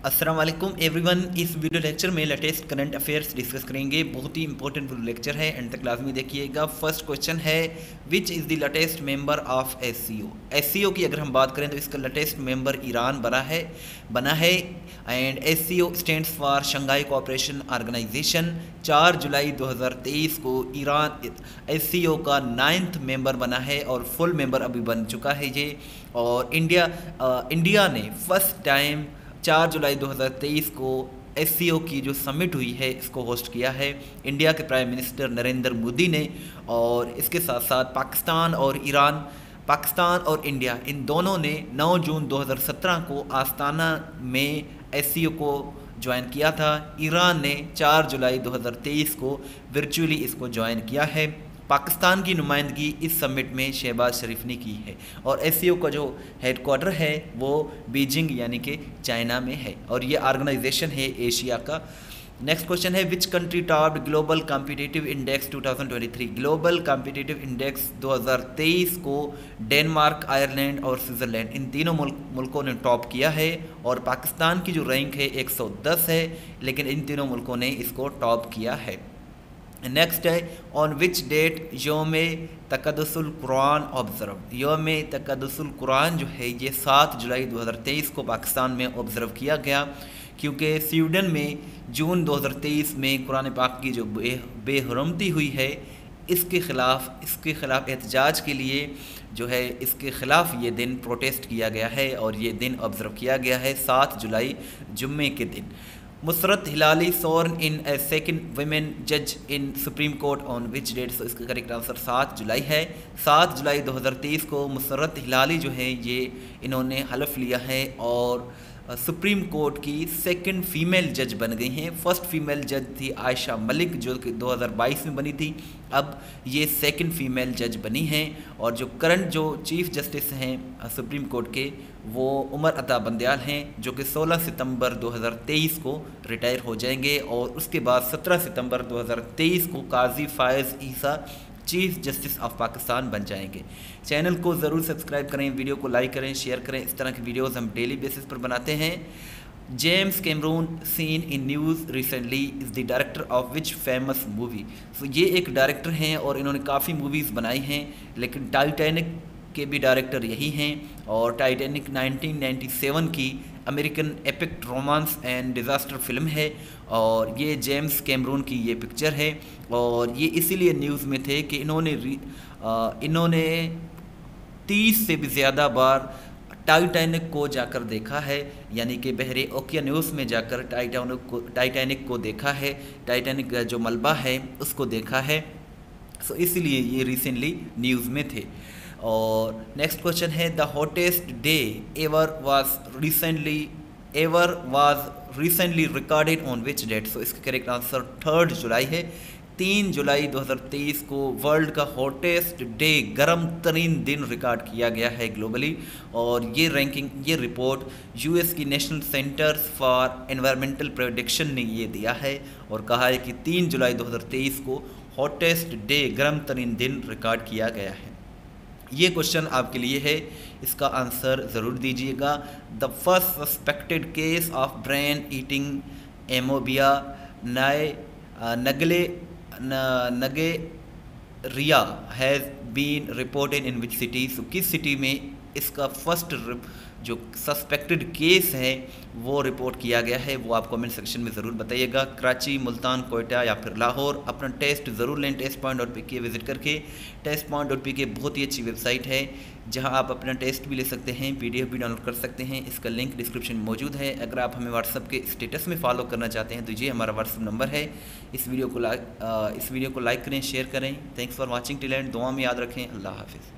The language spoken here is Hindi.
अस्सलाम वालेकुम एवरीवन। इस वीडियो लेक्चर में लेटेस्ट करंट अफेयर्स डिस्कस करेंगे। बहुत ही इंपॉर्टेंट लेक्चर है, एंड तक लाजमी देखिएगा। फर्स्ट क्वेश्चन है, which is the latest member of SCO. SCO की अगर हम बात करें तो इसका लेटेस्ट मेंबर ईरान बना है and SCO stands for Shanghai Cooperation Organisation. 4 जुलाई 2023 को ईरान एससीओ का 9th मेंबर बना है और फुल मेंबर अभी बन चुका है ये। और इंडिया ने फर्स्ट टाइम 4 जुलाई 2023 को एससीओ की जो समिट हुई है इसको होस्ट किया है इंडिया के प्राइम मिनिस्टर नरेंद्र मोदी ने। और इसके साथ साथ पाकिस्तान और इंडिया इन दोनों ने 9 जून 2017 को आस्ताना में एससीओ को ज्वाइन किया था। ईरान ने 4 जुलाई 2023 को वर्चुअली इसको ज्वाइन किया है। पाकिस्तान की नुमाइंदगी इस समिट में शहबाज शरीफ ने की है और एससीओ का जो हेडक्वार्टर है वो बीजिंग यानी कि चाइना में है और ये ऑर्गेनाइजेशन है एशिया का। नेक्स्ट क्वेश्चन है, which country topped global competitive index 2023। Global competitive index 2023 को डेनमार्क, आयरलैंड और स्विट्ज़रलैंड इन तीनों मुल्कों ने टॉप किया है और पाकिस्तान की जो रैंक है 110 है, लेकिन इन तीनों मुल्कों ने इसको टॉप किया है। नेक्स्ट है, ऑन विच डेट योम तक़द्दुसुल कुरान ऑब्ज़र्व। योम तक़द्दुसुल कुरान जो है ये 7 जुलाई 2023 को पाकिस्तान में ऑब्ज़र्व किया गया, क्योंकि स्वीडन में जून 2023 में कुरान पाक की जो बेहरमती हुई है इसके ख़िलाफ़ एहतजाज के लिए जो है इसके ख़िलाफ़ ये दिन प्रोटेस्ट किया गया है और ये दिन ऑब्ज़र्व किया गया है 7 जुलाई जुम्मे के दिन। मुसरत हिलाली सॉर्न इन ए सेकंड वुमेन जज in Supreme Court on which date. So इसका करेक्ट आंसर 7 जुलाई है। 7 जुलाई 2023 को मुसरत हिलाली जो है ये इन्होंने हलफ लिया है और सुप्रीम कोर्ट की सेकंड फीमेल जज बन गई हैं। फर्स्ट फीमेल जज थी आयशा मलिक जो कि 2022 में बनी थी, अब ये सेकंड फीमेल जज बनी हैं। और जो करंट जो चीफ़ जस्टिस हैं सुप्रीम कोर्ट के वो उमर अता बंदयाल हैं जो कि 16 सितंबर 2023 को रिटायर हो जाएंगे और उसके बाद 17 सितंबर 2023 को काजी फायज़ ईसा चीफ़ जस्टिस ऑफ पाकिस्तान बन जाएंगे। चैनल को ज़रूर सब्सक्राइब करें, वीडियो को लाइक करें, शेयर करें। इस तरह की वीडियोस हम डेली बेसिस पर बनाते हैं। James Cameron seen in news recently is the director of which famous movie. So ये एक डायरेक्टर हैं और इन्होंने काफ़ी मूवीज़ बनाई हैं, लेकिन टाइटैनिक के भी डायरेक्टर यही हैं और टाइटैनिक 1997 की American epic romance and disaster film है और ये जेम्स कैमरून की ये पिक्चर है। और ये इसीलिए न्यूज़ में थे कि इन्होंने 30 से भी ज़्यादा बार टाइटैनिक को जाकर देखा है, यानी कि बहरे ओकियानूस में जाकर टाइटैनिक को देखा है, टाइटैनिक का जो मलबा है उसको देखा है। सो इसीलिए ये रिसेंटली न्यूज़ में थे। और नेक्स्ट क्वेश्चन है, the hottest day ever was recently recorded on which date. So इसका करेक्ट आंसर 3 जुलाई है। 3 जुलाई 2023 को वर्ल्ड का हॉटेस्ट डे, गर्म तरीन दिन रिकॉर्ड किया गया है ग्लोबली। और ये रिपोर्ट यूएस की national centres for environmental protection ने ये दिया है और कहा है कि 3 जुलाई 2023 को हॉटेस्ट डे, गर्म तरीन दिन रिकॉर्ड किया गया है। ये क्वेश्चन आपके लिए है, इसका आंसर ज़रूर दीजिएगा। The first suspected case of brain eating amoeba Naegleria has been reported in which city. So किस सिटी में इसका फर्स्ट जो सस्पेक्टेड केस है वो रिपोर्ट किया गया है, वो आप कमेंट सेक्शन में ज़रूर बताइएगा। कराची, मुल्तान, कोयटा या फिर लाहौर। अपना टेस्ट ज़रूर लें testpoint.pk विज़िट करके। testpoint.pk बहुत ही अच्छी वेबसाइट है जहां आप अपना टेस्ट भी ले सकते हैं, PDF भी डाउनलोड कर सकते हैं। इसका लिंक डिस्क्रिप्शन में मौजूद है। अगर आप हमें व्हाट्सअप के स्टेटस में फॉलो करना चाहते हैं तो ये हमारा व्हाट्सअप नंबर है। इस वीडियो को लाइक करें, शेयर करें। Thanks for watching till and. दुआ में याद रखें। अल्लाह हाफिज़।